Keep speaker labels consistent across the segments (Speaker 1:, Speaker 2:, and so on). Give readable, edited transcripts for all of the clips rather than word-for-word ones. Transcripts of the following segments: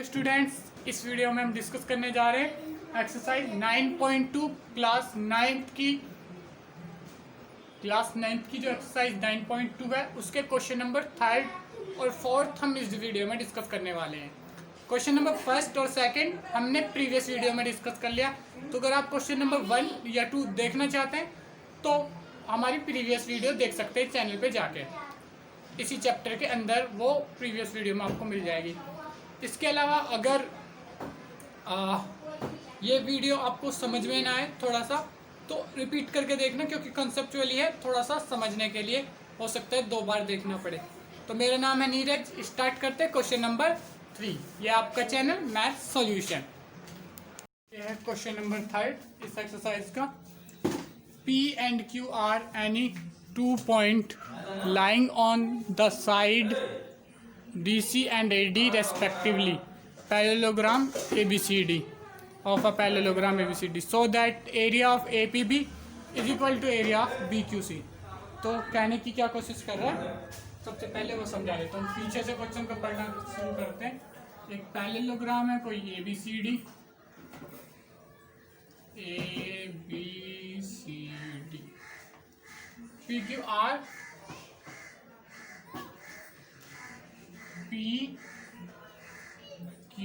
Speaker 1: Students, इस video में हम डिस्कस करने जा रहे हैं एक्सरसाइज 9.2 क्लास नाइन्थ की जो एक्सरसाइज 9.2 है उसके क्वेश्चन नंबर थर्ड और फोर्थ हम इस वीडियो में डिस्कस करने वाले हैं। क्वेश्चन नंबर फर्स्ट और सेकंड हमने प्रीवियस वीडियो में डिस्कस कर लिया, तो अगर आप क्वेश्चन नंबर 1 या 2 देखना चाहते हैं तो हमारी प्रीवियस वीडियो देख सकते हैं चैनल पे जाके। इसी चैप्टर के अंदर वो प्रीवियस वीडियो में आपको मिल जाएगी। इसके अलावा अगर ये वीडियो आपको समझ में ना आए थोड़ा सा तो रिपीट करके देखना, क्योंकि कंसेप्चुअली है, थोड़ा सा समझने के लिए हो सकता है 2 बार देखना पड़े। तो मेरा नाम है नीरज। स्टार्ट करते हैं क्वेश्चन नंबर 3। ये आपका चैनल मैथ सॉल्यूशन। ये है क्वेश्चन नंबर थर्ड इस एक्सरसाइज का। P and Q are any 2 point lying on the side DC and AD respectively, parallelogram ABCD of a parallelogram ABCD, so that area of APB is equal to area of BQC। तो कहने की क्या कोशिश कर रहा है, सबसे पहले वो समझा देता हूँ। पीछे से क्वेश्चन को पढ़ना शुरू करते हैं। एक पैरेललोग्राम है, कोई ABCD PQR PQ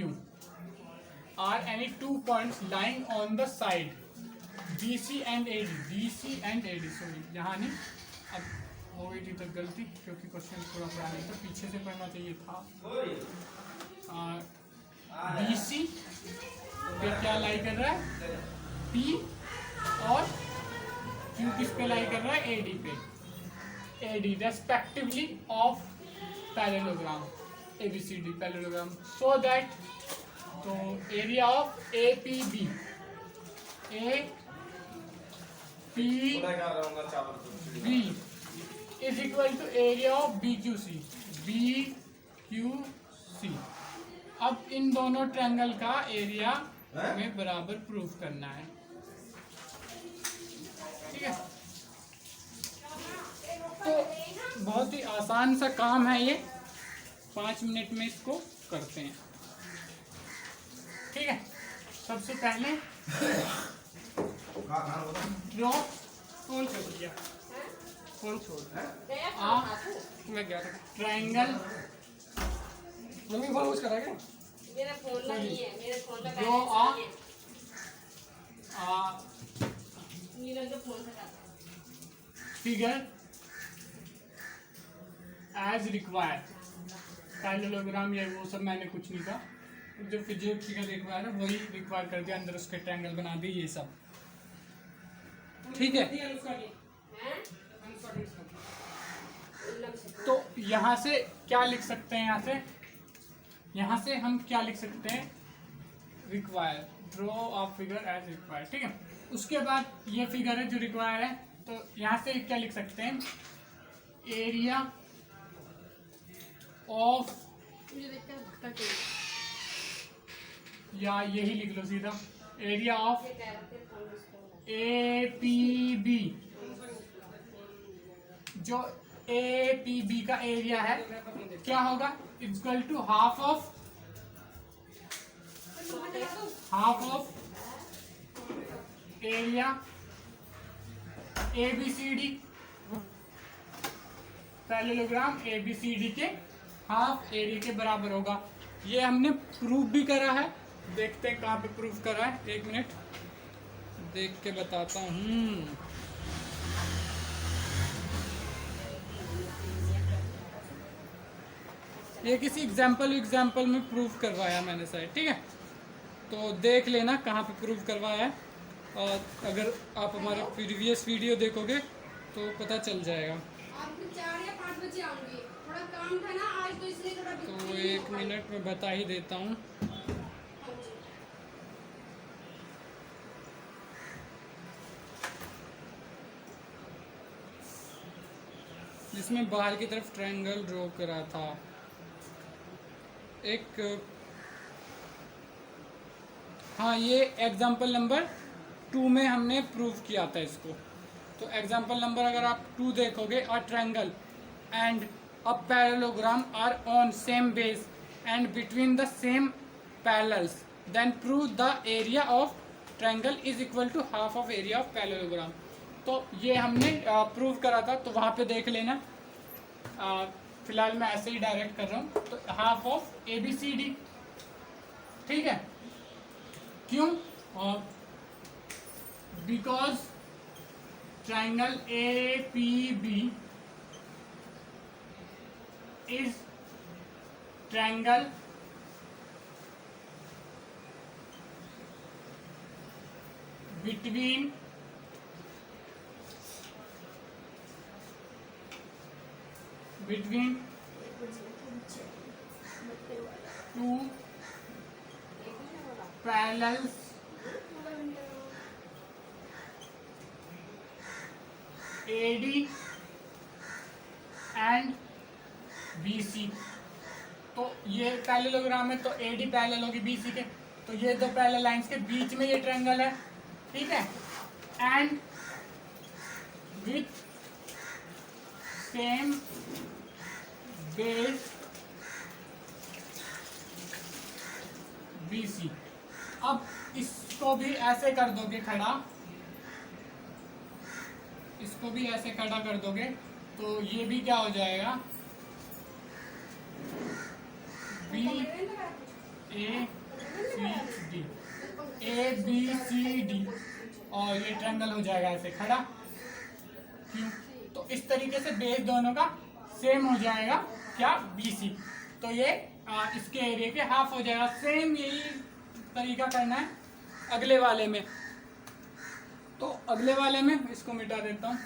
Speaker 1: are any 2 points lying on the side DC and AD sorry, यहाँ नहीं, अब हो गई थी तो गलती, क्योंकि क्वेश्चन थोड़ा पढ़ा नहीं था, पीछे से पढ़ना चाहिए था। DC पे क्या लाई कर रहा है, P, और Q किस पे लाई कर रहा है, AD पे, AD respectively of parallelogram ABCD parallelogram, so that तो area of APB is equal to area of BQC। अब इन दोनों ट्रायंगल का एरिया हमें बराबर प्रूफ करना है, ठीक है। तो बहुत ही आसान सा काम है ये, 5 मिनट में इसको करते हैं, ठीक है। सबसे पहले ड्रॉ खोल छोड़ दिया, खोल छोड़ मैं क्या ट्रायंगल मम्मी फोन यूज करा क्या, मेरा फोन नहीं है, मेरे फोन का draw figure as required. Parallelogram या वो सब मैंने कुछ नहीं कहा, जो फिगर रिक्वायर है वही रिक्वायर कर दिया, अंदर उसके ट्रायंगल बना दिए, ये सब ठीक है। तो यहाँ से क्या लिख सकते हैं, यहाँ से हम क्या लिख सकते हैं, require, draw of figure as require, ठीक है। उसके बाद ये फिगर है जो रिक्वायर है, तो यहाँ से क्या लिख सकते हैं, एरिया ऑफ, या यही लिख लो सीधा, एरिया ऑफ APB। जो APB का एरिया है क्या होगा, equal to half of area ABCD, parallelogram ABCD के हाफ एरिया के बराबर होगा। ये हमने प्रूफ भी करा है, देखते हैं कहाँ पे प्रूफ करा है, 1 मिनट देख के बताता हूँ। ये किसी एग्जाम्पल में प्रूफ करवाया मैंने शायद, ठीक है। तो देख लेना कहाँ पे प्रूफ करवाया है, और अगर आप हमारा प्रीवियस वीडियो देखोगे तो पता चल जाएगा।
Speaker 2: 4 या 5 बजे आऊंगी, थोड़ा काम था ना आज, तो इसलिए थोड़ा
Speaker 1: तो 1 मिनट में बता ही देता हूँ। जिसमें बाहर की तरफ ट्रायंगल ड्रॉ करा था, एक, हाँ, ये एग्जाम्पल नंबर 2 में हमने प्रूव किया था इसको। तो एग्जाम्पल नंबर अगर आप 2 देखोगे, a triangle and a parallelogram are on same base and between the same parallels then prove the area of triangle is equal to half of area of parallelogram. तो ये हमने प्रूव करा था, तो वहाँ पे देख लेना। फिलहाल मैं ऐसे ही डायरेक्ट कर रहा हूँ। तो half of A B C D, ठीक है। क्यों? Because triangle A P B is triangle between two parallels AD and BC। तो ये पैरेललोग्राम है, तो AD पैरेलल होगी BC के, तो ये दो पैरेलल लाइंस के बीच में ये ट्रायंगल है, ठीक है। And with same base BC। अब इसको भी ऐसे कर दोगे खड़ा, इसको भी ऐसे खड़ा कर दोगे, तो ये भी क्या हो जाएगा, B A C D, A B C D, और ये ट्रायंगल हो जाएगा ऐसे खड़ा। क्यों? तो इस तरीके से बेस दोनों का सेम हो जाएगा, क्या, BC। तो ये इसके एरिया के हाफ हो जाएगा। सेम यही तरीका करना है अगले वाले में। तो अगले वाले में इसको मिटा देता हूँ।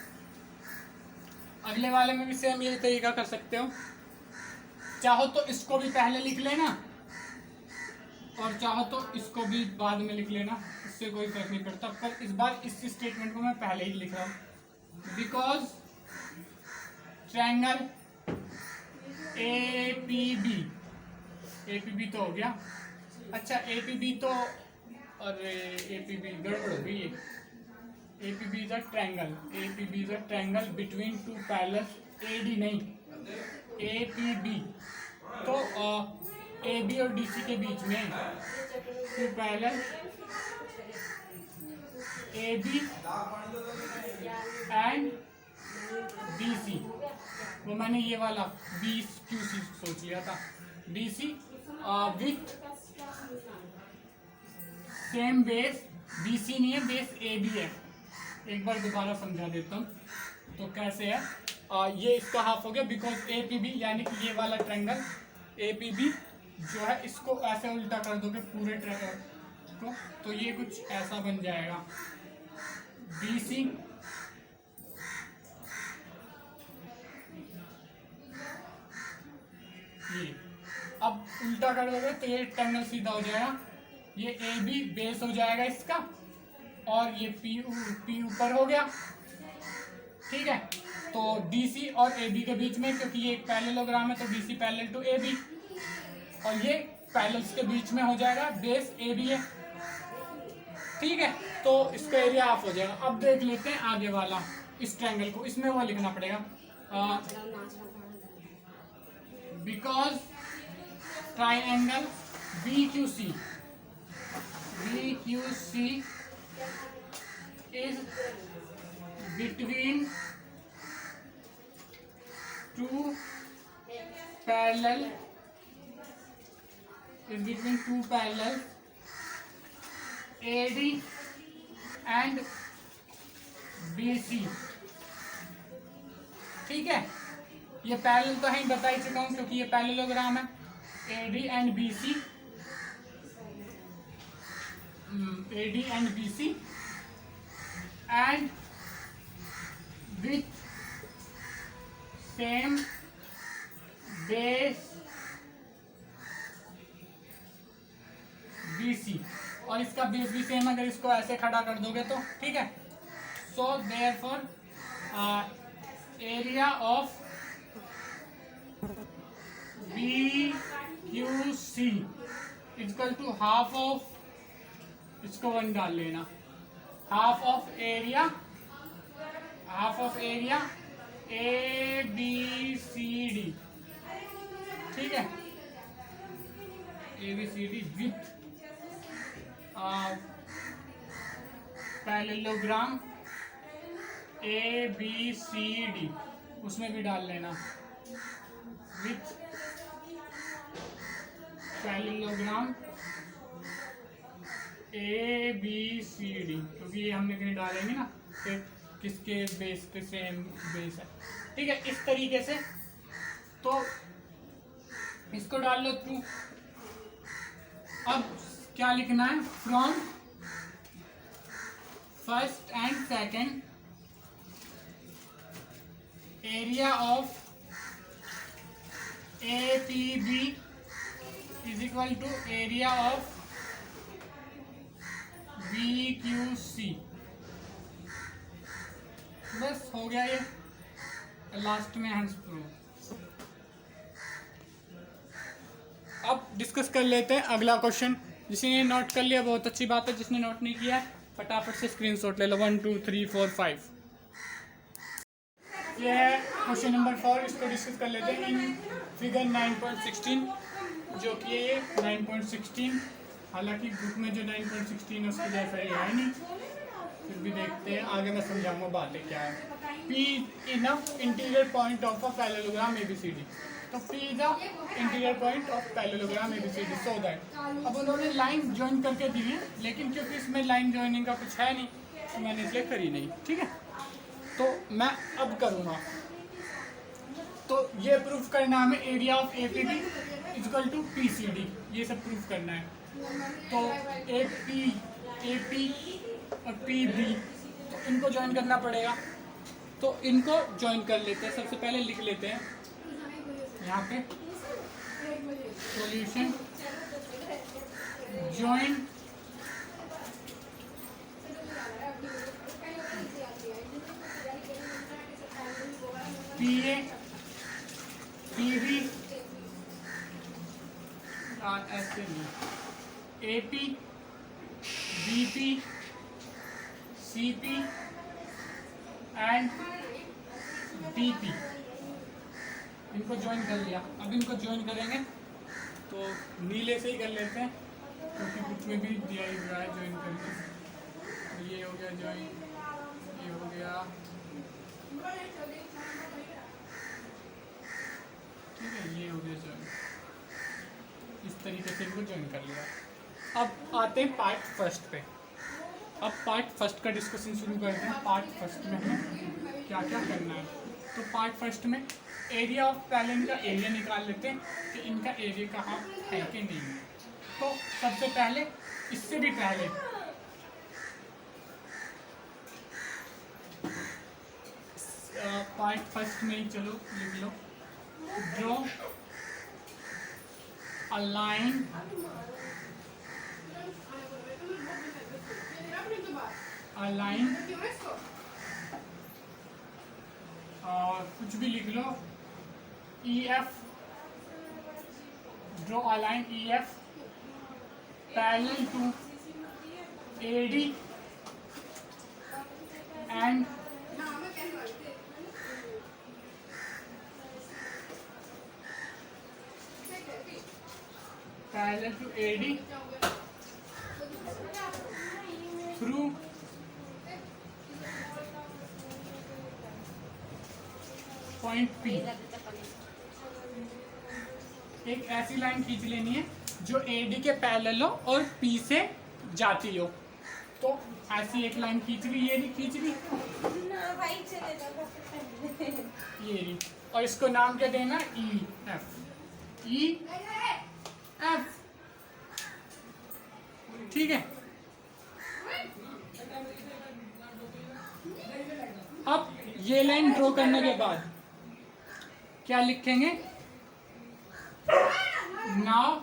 Speaker 1: अगले वाले में भी सेम यही तरीका कर सकते हो। चाहो तो इसको भी पहले लिख लेना, और चाहो तो इसको भी बाद में लिख लेना, इससे कोई फर्क नहीं पड़ता। पर इस बार इस स्टेटमेंट को मैं पहले ही लिख रहा हूँ। Because triangle A P B तो हो गया। अच्छा, ए पी बी तो, अरे ए पी बी गड़बड़ हो गई। A P B is a triangle between two parallels A D, नहीं ए पी बी। तो ए बी और डी सी के बीच में two parallel A B and B C. वो मैंने ये वाला बी क्यू सी सोच लिया था, B C with same base. B C नहीं है, बेस ए बी है। एक बार दोबारा समझा देता हूँ। तो कैसे है, ये इसका हाफ हो गया, बिकॉज ए पी बी, यानी कि ये वाला ट्रायंगल ए पी बी जो है, इसको ऐसे उल्टा कर दोगे पूरे ट्रायंगल को, तो ये कुछ ऐसा बन जाएगा, बी सी ये। अब उल्टा कर दोगे तो ये ट्रायंगल सीधा हो जाएगा। ये ए बी बेस हो जाएगा इसका, और ये पी ऊपर हो गया, ठीक है। तो डी सी और ए बी के बीच में, क्योंकि ये एक पैरेललोग्राम है, तो D C parallel to A B, और ये पैरेलल्स के बीच में हो जाएगा, बेस ए बी है, ठीक है। तो इसका एरिया हाफ हो जाएगा। अब देख लेते हैं आगे वाला, इस ट्रायंगल को, इसमें वो लिखना पड़ेगा, because triangle B Q C is between two parallels AD and BC, ठीक है। ये पैरेलल तो है, बता ही चुका हूँ, क्योंकि ये पैरेललोग्राम है। AD and BC, AD and BC, and with same base BC, और इसका बेस भी सेम, अगर इसको ऐसे खड़ा कर दोगे तो, ठीक है। So therefore area of BQC equal to half of, इसको 1 डाल लेना, हाफ ऑफ एरिया ABCD, ठीक है। ABCD विथ पैरेललोग्राम ABCD, उसमें भी डाल लेना विथ पैरेललोग्राम ABCD, क्योंकि ये हमने कहीं डालेंगे ना फिर किसके बेस पे सेम बेस है। ठीक है, इस तरीके से तो इसको डाल लो थ्रू। अब क्या लिखना है, from first and second area of APB is equal to area of BQC। बस हो गया ये, लास्ट में हैंड्स प्रूफ। अब डिस्कस कर लेते हैं अगला क्वेश्चन। जिसने नोट कर लिया बहुत अच्छी बात है, जिसने नोट नहीं किया फटाफट से स्क्रीनशॉट ले लो। 1 2 3 4 5 ये है क्वेश्चन नंबर 4। इसको डिस्कस कर लेते हैं इन फिगर 9.16, जो कि ये 9.16, हालांकि बुक में जो 9.16 उसके जैसा ये है नहीं, फिर भी देखते हैं आगे मैं समझाऊंगा बातें क्या है। P enough interior point of a parallelogram ABCD, तो P is the interior point of parallelogram ABCD so that. अब उन्होंने लाइन ज्वाइन करके दी है, लेकिन क्योंकि इसमें लाइन ज्वाइनिंग का कुछ है नहीं तो मैंने इसलिए करी नहीं। ठीक है, तो मैं अब करूँगा। तो ये प्रूफ करना है हमें, area of APB equal to PCD, ये सब प्रूफ करना है। तो AP और PB, तो इनको ज्वाइन करना पड़ेगा। तो इनको ज्वाइन कर लेते हैं। सबसे पहले लिख लेते हैं यहाँ पे सॉल्यूशन ज्वाइन PA PB ऐसे नहीं, AP BP CP and DP, इनको ज्वाइन कर लिया। अब इनको ज्वाइन करेंगे तो नीले से ही कर लेते हैं, क्योंकि बुक में भी दिया ही हुआ है ज्वाइन करके। ये हो गया ज्वाइन, ये हो गया, ठीक है, ये हो गया ज्वाइन। इस तरीके से इनको ज्वाइन कर लिया। अब आते हैं पार्ट फर्स्ट पे। अब पार्ट फर्स्ट का डिस्कशन शुरू करते हैं। पार्ट फर्स्ट में हमें क्या क्या करना है। तो पार्ट फर्स्ट में एरिया ऑफ पैरेलल का एरिया निकाल लेते हैं कि इनका एरिया कहाँ है कि नहीं है। तो सबसे पहले, इससे भी पहले पार्ट फर्स्ट में ही चलो लिख लो, ड्रॉ अ लाइन और कुछ भी लिख लो, EF, draw a line EF parallel to AD and parallel to AD through point P। एक ऐसी लाइन खींच लेनी है जो AD के पैरेलल हो और P से जाती हो। तो ऐसी एक लाइन खींच ली, ये नहीं खींच ली, ये नहीं, और इसको नाम क्या देना, EF। ठीक है। अब ये लाइन ड्रॉ करने के बाद क्या लिखेंगे, नाउ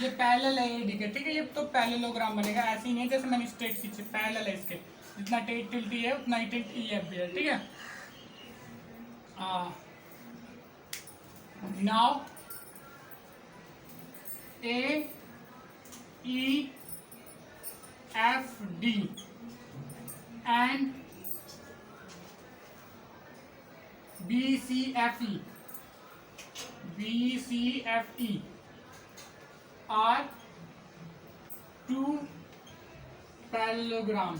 Speaker 1: ये पैरेलल है AD के, ठीक है, ये तो पैरेललोग्राम बनेगा। ऐसे ही नहीं जैसे मैंने स्ट्रेट खींचे, पैरेलल है इसके, जितना टेट टिल्ट है उतना ही टिल्ट EF भी है। ठीक है, now AEFD and BCFE BCFE are two parallelogram.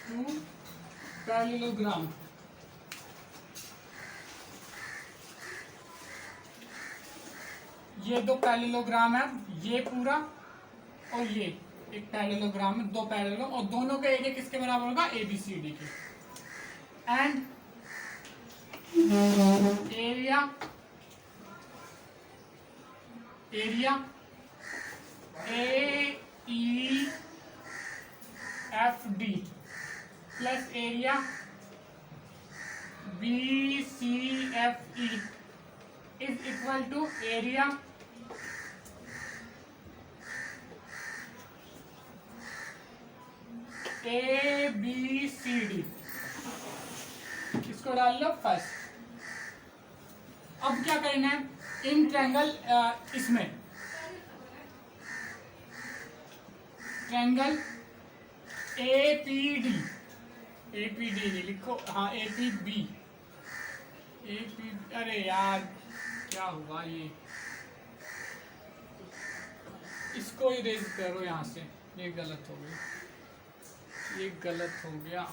Speaker 1: Two parallelogram. ये दो पैरेललोग्राम है, ये पूरा और ये एक पैरेललोग्राम है, दो पैरेललोग्राम, और दोनों का एरिया किसके बराबर होगा? ABCD के. And area AEFD plus area BCFE is equal to area ABCD. इसको डाल लो फर्स्ट. अब क्या करना है? इन ट्रायंगल इसमें ट्रायंगल APD नहीं लिखो, हाँ APB. अरे यार क्या हुआ ये, इसको इरेज करो यहाँ से, ये गलत हो गया, ये गलत हो गया.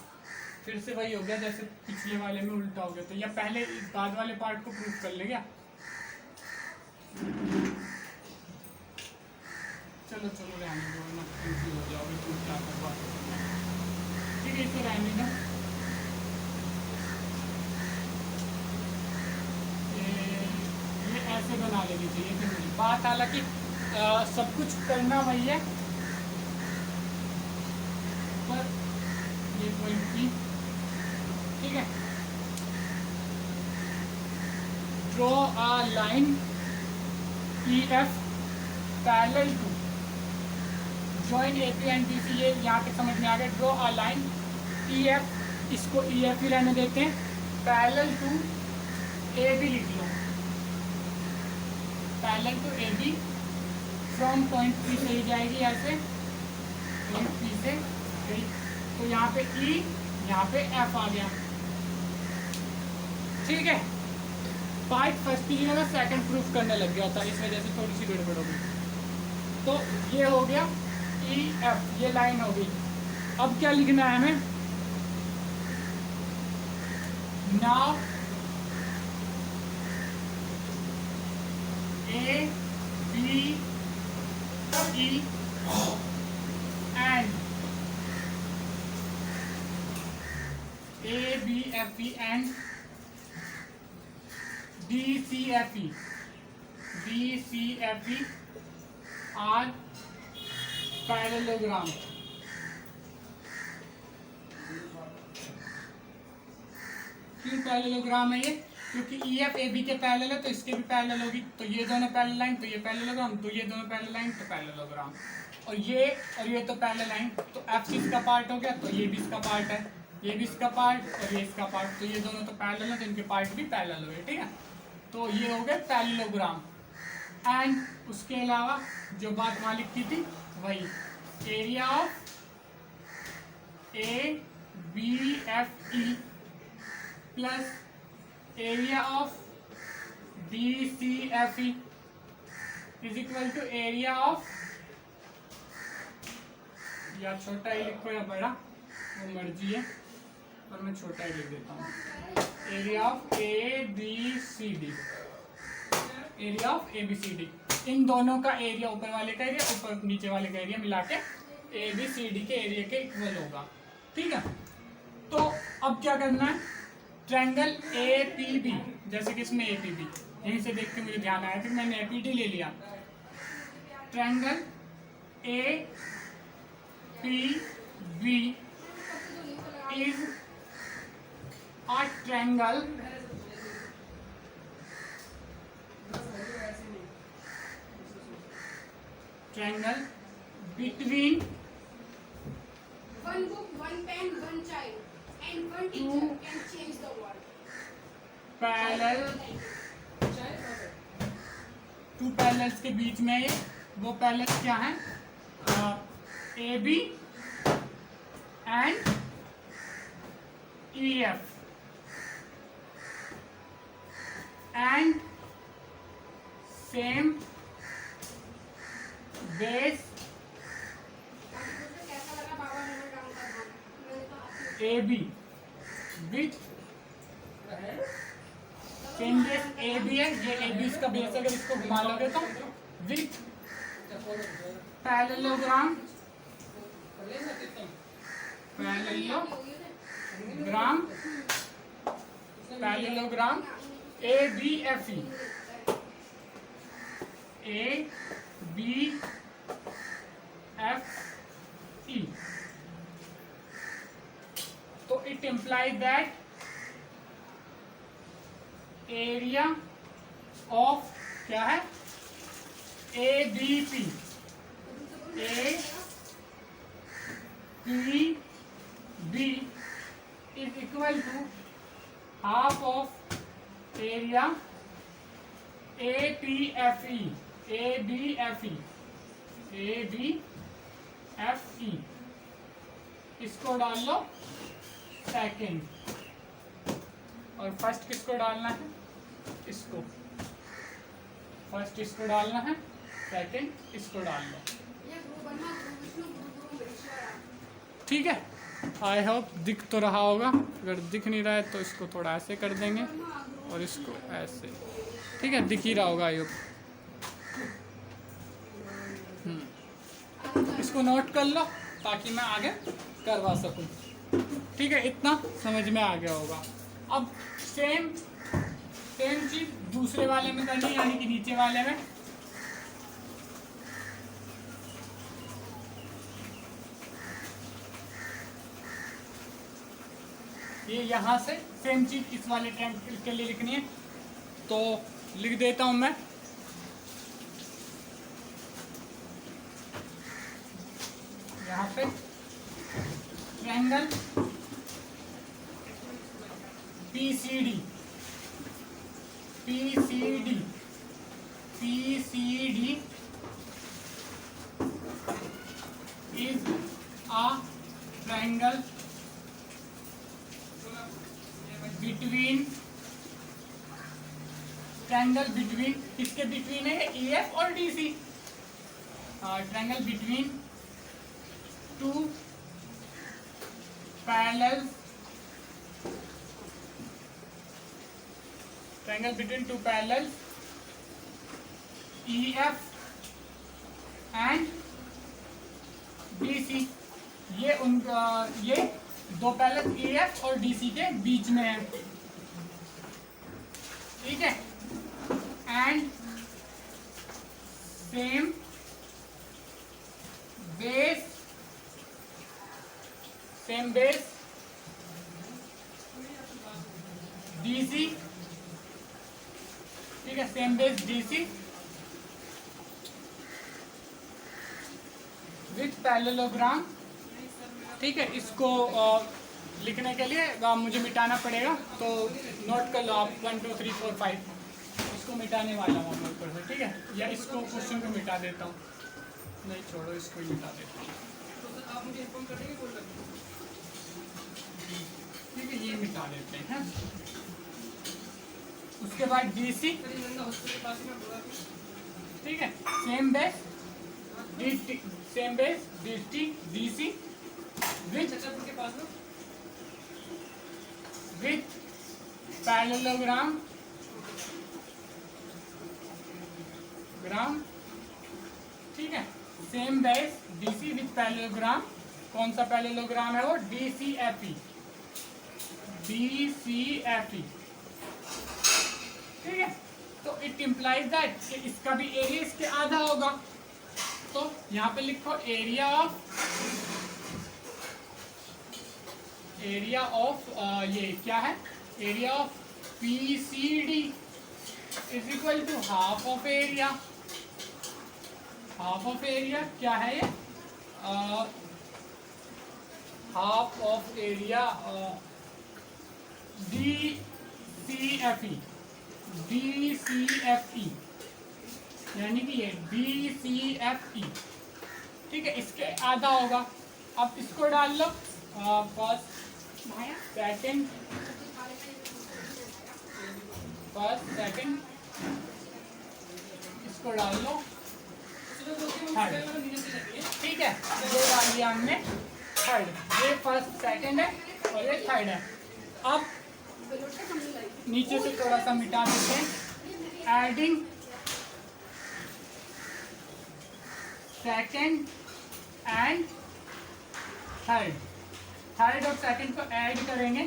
Speaker 1: फिर से वही हो गया जैसे पिछले वाले में उल्टा हो गया. तो या पहले बाद वाले पार्ट को प्रूफ कर ले क्या? चलो रहने दो ना, कंफ्यूज हो जाओगे तुम क्या करवा. ठीक है, इसे रहने दो. ये ऐसे बना लेनी चाहिए फिर मुझे बात. हालांकि सब कुछ करना वही है, पर ये पॉइंट भी ठीक है. Draw a line EF parallel to join AP and BC. ये यहाँ तक समझ में आ गया. ड्रॉ अ लाइन EF, इसको EF ही रहने देते हैं, पैरेलल टू AB लिख लो, parallel to AB from point P से ही जाएगी ऐसे, पॉइंट P से. तो यहाँ पे E, यहाँ पे F आ गया. ठीक है, पार्ट फर्स्ट की जगह सेकंड प्रूफ करने लग गया था, इस वजह से थोड़ी सी गड़बड़ हो गई. तो ये हो गया EF, ये लाइन हो गई. अब क्या लिखना है हमें? Now ABE and ABFE and DCFE are parallelogram. क्यों पैरेललोग्राम है ये? क्योंकि EF AB के पैरेलल है, तो इसके भी पैरेलल होगी. तो ये दोनों पैरेलल लाइन, तो ये पैरेललोग्राम, तो ये दोनों पैरेलल लाइन, तो पैरेललोग्राम. और ये तो पैरेलल लाइन, तो F इसका पार्ट हो गया, तो ये भी इसका पार्ट है, ये भी इसका पार्ट और ये इसका पार्ट. तो ये दोनों तो पैरेलल है, तो इनके पार्ट भी पैरेलल हो गए. ठीक है, तो ये हो गया पैरेललोग्राम. एंड उसके अलावा जो बात वहाँ लिखी थी वही, area of ABFE plus area of BCFE is equal to area of, या छोटा ही लिखो या बड़ा, वो मर्जी है, और मैं छोटा ही लिख देता हूँ. Area of ABCD, area of ABCD. इन दोनों का एरिया, ऊपर वाले का एरिया, ऊपर नीचे वाले का एरिया मिला के ABCD के एरिया के इक्वल होगा. ठीक है, तो अब क्या करना है? ट्रायंगल APB, जैसे कि इसमें APB, यहीं से देख के मुझे ध्यान आया, फिर मैंने APD ले लिया. Triangle APB is a triangle between
Speaker 2: one book, one pen, one child, and one teacher can change the world.
Speaker 1: Parallel, two parallels के बीच में ये, वो पैरेलल क्या है? AB and EF. and same base
Speaker 2: कैसा लगा बाबा डोनाल्ड ट्रम्प का गाना? मैंने तो आपको
Speaker 1: AB with same base AB है, ये AB इसका बेस, अगर इसको घुमा लोगे तो विथ पैरेललोग्राम पैरेललोग्राम ABFE तो it implies that area of क्या है ABP APB is equal to half of area ABFE इसको डाल लो सेकेंड, और फर्स्ट किसको डालना है, इसको फर्स्ट इसको डालना है, सेकेंड इसको डाल लो।
Speaker 2: ये गुरु ब्रह्मा गुरु विष्णु गुरु महेश्वर।
Speaker 1: ठीक है, आई होप दिख तो रहा होगा, अगर दिख नहीं रहा है तो इसको थोड़ा ऐसे कर देंगे और इसको ऐसे, ठीक है, दिख ही रहा होगा आई होप। इसको नोट कर लो ताकि मैं आगे करवा सकूं। ठीक है, इतना समझ में आ गया होगा। अब सेम चीज दूसरे वाले में करनी है, यानी कि नीचे वाले में। ये यहाँ से सेम चीज इस वाले ट्रायंगल के लिए लिखनी है, तो लिख देता हूं मैं। यहाँ पे triangle PCD is a triangle between किसके बिटवीन है, EF और DC। Triangle between to parallel EF and DC। ये उनका ये दो पैरेलल EF और DC के बीच में है, ठीक है। एंड सेम बेस DC, ठीक है, same base DC with parallelogram. ठीक है, इसको लिखने के लिए मुझे मिटाना पड़ेगा, तो नोट कर लो आप 1 2 3 4 5 इसको मिटाने वाला हूँ मैं ऊपर से, ठीक है। या इसको क्वेश्चन को मिटा देता हूँ, नहीं छोड़ो, इसको ही मिटा देता हूँ। आप मुझे इन्फॉर्म कर देंगे, कॉल कर देंगे, ठीक है, ये मिटा देते हैं। उसके बाद DC, ठीक है, same base DC with parallelogram ठीक है। Same base DC with parallelogram, कौन सा पैरेललोग्राम है वो, DCFE, ठीक है। तो इट इम्प्लाइज दैट कि इसका भी एरिया इसके आधा होगा, तो यहाँ पे लिखो एरिया ऑफ ये क्या है, area of PCD is equal to half of area क्या है ये, हाफ ऑफ एरिया DCFE, यानी कि ये DCFE, ठीक है, इसके आधा होगा। अब इसको डाल लो, फर्स्ट सेकेंड फर्स्ट सेकंड, इसको डाल लो थर्ड। ठीक है, ये डाल दिया हमने थर्ड। ये फर्स्ट सेकंड है और ये थर्ड है। अब नीचे से थोड़ा सा मिटा देते हैं। Adding second and third, third और सेकंड को ऐड करेंगे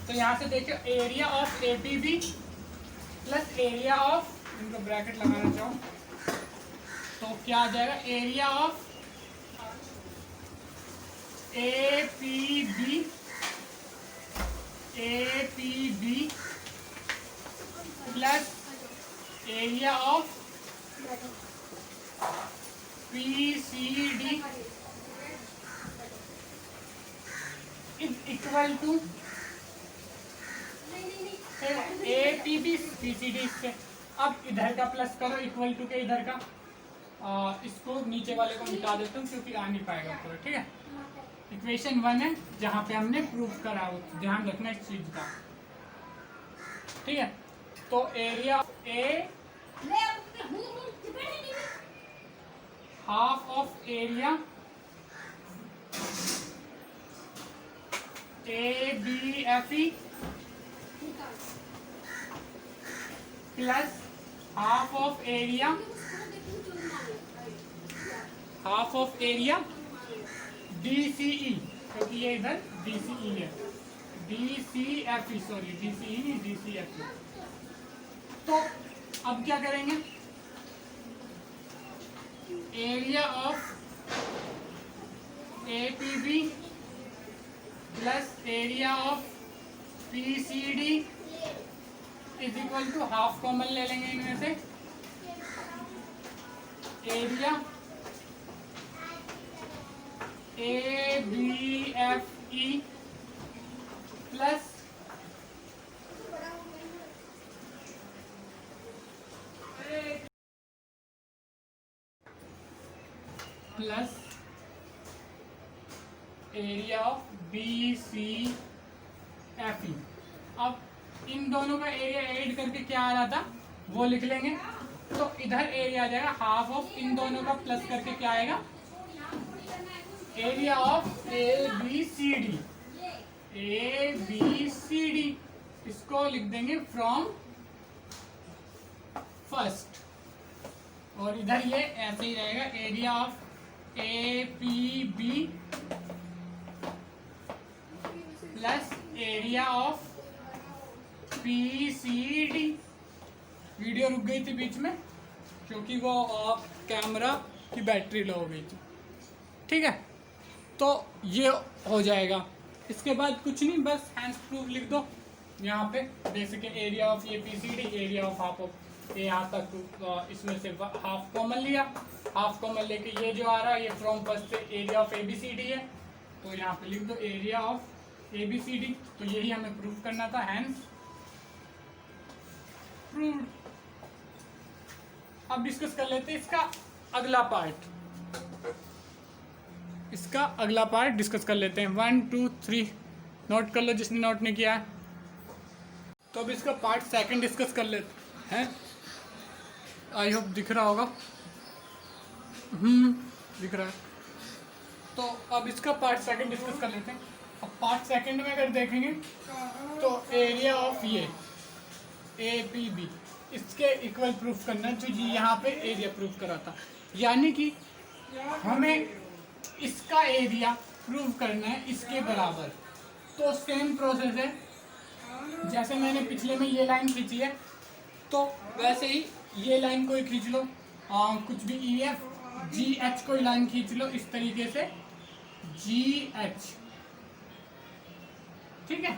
Speaker 1: तो यहाँ से देखिए area of APB plus area of, इनको ब्रैकेट लगाना चाहूँ तो क्या आ जाएगा, area of APB plus area of PCD is equal to APB PCD से। अब इधर का प्लस करो इक्वल टू के इधर का, इसको नीचे वाले को मिटा देता हूँ क्योंकि आ नहीं पाएगा पूरा। ठीक है, इक्वेशन 1 है जहाँ पे हमने प्रूफ करा, ध्यान रखना इस चीज का। ठीक है, तो area A half of area ABFE plus half of area DCE, क्योंकि ये इधर DCE है, DCFE, सॉरी DCE नहीं DCFE। तो अब क्या करेंगे, area of APB plus area of PCD is equal to half common ले लेंगे इनमें से, area ABFE plus area of BCFE। अब इन दोनों का एरिया ऐड करके क्या आ रहा था वो लिख लेंगे। तो इधर एरिया आ जाएगा हाफ ऑफ इन दोनों का प्लस करके क्या आएगा, एरिया ऑफ ABCD। इसको लिख देंगे फ्रॉम फर्स्ट, और इधर ये ऐसे ही रहेगा, area of APB plus area of PCD। Video रुक गई थी बीच में क्योंकि वो कैमरा की बैटरी लो हो गई थी। ठीक है, तो ये हो जाएगा। इसके बाद कुछ नहीं, बस हैंड्स प्रूफ लिख दो यहाँ पे। बेसिक एरिया ऑफ ये PCD, area of half of ये यहाँ तक, इसमें से हाफ कॉमन लिया, हाफ कॉमन लेके ये जो आ रहा है ये फ्रॉम फर्स्ट से एरिया ऑफ ABCD है, तो यहाँ पे लिख दो एरिया ऑफ ABCD। तो यही हमें प्रूफ करना था, हैंड्स प्रूव्ड। अब डिस्कस कर लेते हैं इसका अगला पार्ट, डिस्कस कर लेते हैं। 1 2 3 नोट कर लो जिसने नोट नहीं किया है। तो अब इसका पार्ट सेकंड डिस्कस कर लेते हैं। आई होप दिख रहा होगा, दिख रहा है। तो अब इसका पार्ट सेकंड डिस्कस कर लेते हैं। अब पार्ट सेकंड में अगर देखेंगे तो एरिया ऑफ ये APB इसके इक्वल प्रूफ करना है, जो जी यहाँ पे एरिया प्रूफ करा था। यानी कि हमें इसका एरिया प्रूफ करना है इसके बराबर। तो सेम प्रोसेस है, जैसे मैंने पिछले में ये लाइन खींची है तो वैसे ही ये लाइन कोई खींच लो, कुछ भी EF GH कोई लाइन खींच लो इस तरीके से, GH। ठीक है,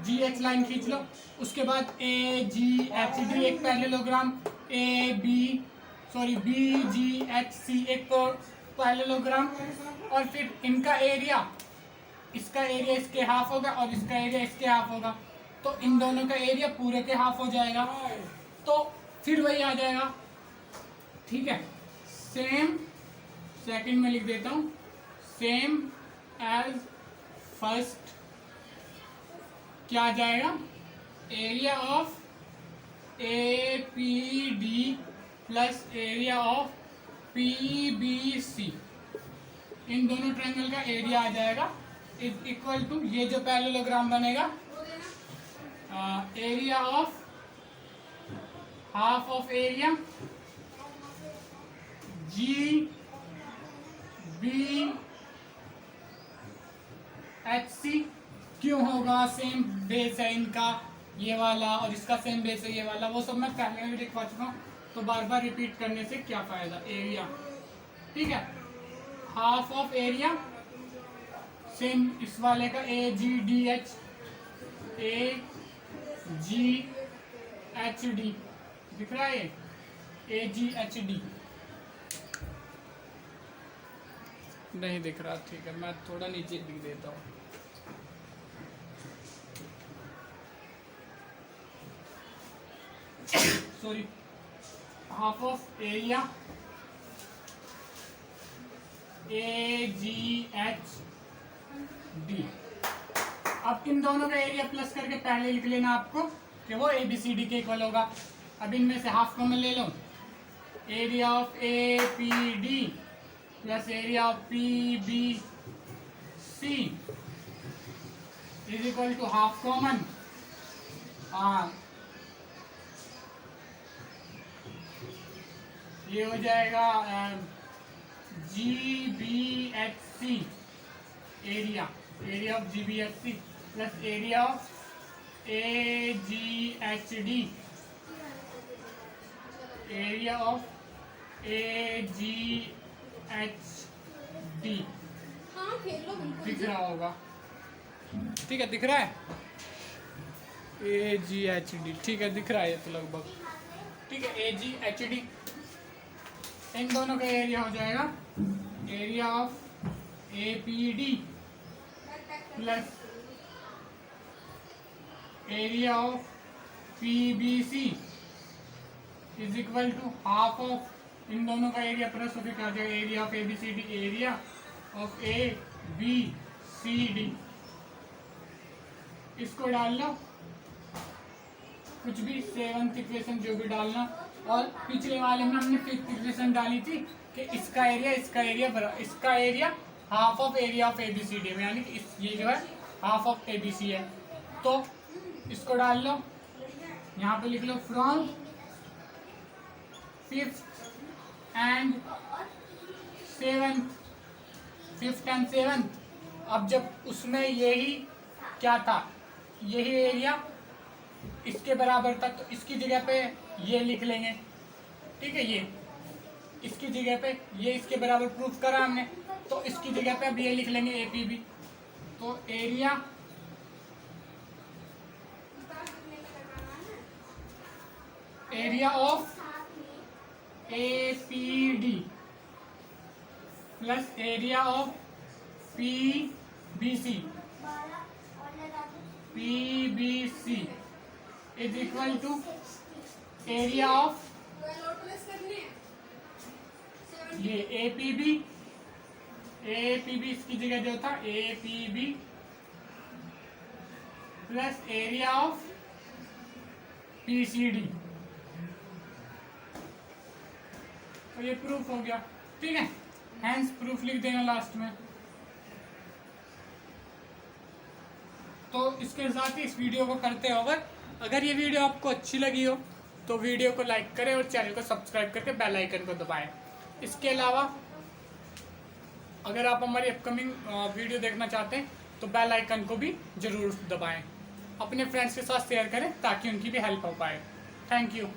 Speaker 1: GH लाइन खींच लो। उसके बाद AGHD एक पैरेललोग्राम, BGHC एक पैरेललोग्राम, और फिर इनका एरिया, इसका एरिया इसके हाफ होगा और इसका एरिया इसके हाफ होगा, तो इन दोनों का एरिया पूरे के हाफ हो जाएगा, तो फिर वही आ जाएगा। ठीक है, सेम सेकंड में लिख देता हूँ, सेम एज फर्स्ट क्या आ जाएगा, area of APD plus area of PBC, इन दोनों ट्रायंगल का एरिया आ जाएगा इज इक्वल टू, ये जो पैरेललोग्राम बनेगा,
Speaker 2: वो देना।
Speaker 1: Area of half of area GBHC। क्यों होगा? सेम बेस है इनका ये वाला, और इसका सेम बेस है ये वाला, वो सब मैं पहले भी लिखवा चुका हूँ, तो बार बार रिपीट करने से क्या फायदा। एरिया, ठीक है, हाफ ऑफ एरिया सेम इस वाले का AGDH, AGHD दिख रहा है, AGHD नहीं दिख रहा, ठीक है, मैं थोड़ा नीचे लिख देता हूँ। Sorry, half of area AGHD। अब इन दोनों का एरिया प्लस करके पहले लिख लेना आपको कि वो ABCD के इक्वल होगा। अब इनमें से हाफ कॉमन ले लो, area of APD plus area of PBC is equal to half common, ये हो जाएगा GBHC, area of GBHC plus area of AGHD, area of AGHD।
Speaker 2: हाँ खेल लो बिल्कुल।
Speaker 1: दिख रहा होगा, ठीक है, दिख रहा है AGHD, ठीक है, दिख रहा है तो लगभग, ठीक है, AGHD। इन दोनों का एरिया हो जाएगा area of APD plus area of PBC is equal to half of, इन दोनों का एरिया प्लस हो फिर आ जाएगा area of ABCD, area of ABCD। इसको डाल लो, कुछ भी सेवंथ इक्वेशन जो भी डालना, और पिछले वाले में हमने फिफ्थ इक्वेशन डाली थी कि इसका area half of area of ABCD में, यानी कि ये जो है हाफ ऑफ ABC है, तो इसको डाल लो, यहाँ पे लिख लो फ्रॉम फिफ्थ एंड सेवंथ। अब जब उसमें यही क्या था, यही एरिया इसके बराबर था, तो इसकी जगह पे ये लिख लेंगे, ठीक है, ये इसकी जगह पे ये इसके बराबर प्रूफ करा हमने, तो इसकी जगह पे अब ये लिख लेंगे APB। तो area of APD plus area of PBC is equal to area of
Speaker 2: plus करने हैं।
Speaker 1: ये APB इसकी जगह जो था APB plus area of PCD, तो ये प्रूफ हो गया, ठीक है, हैंस प्रूफ लिख देना लास्ट में। तो इसके साथ ही इस वीडियो को करते ओवर। अगर ये वीडियो आपको अच्छी लगी हो तो वीडियो को लाइक करें और चैनल को सब्सक्राइब करके बेल आइकन को दबाएं। इसके अलावा अगर आप हमारी अपकमिंग वीडियो देखना चाहते हैं तो बेल आइकन को भी ज़रूर दबाएं। अपने फ्रेंड्स के साथ शेयर करें ताकि उनकी भी हेल्प हो पाए। Thank you.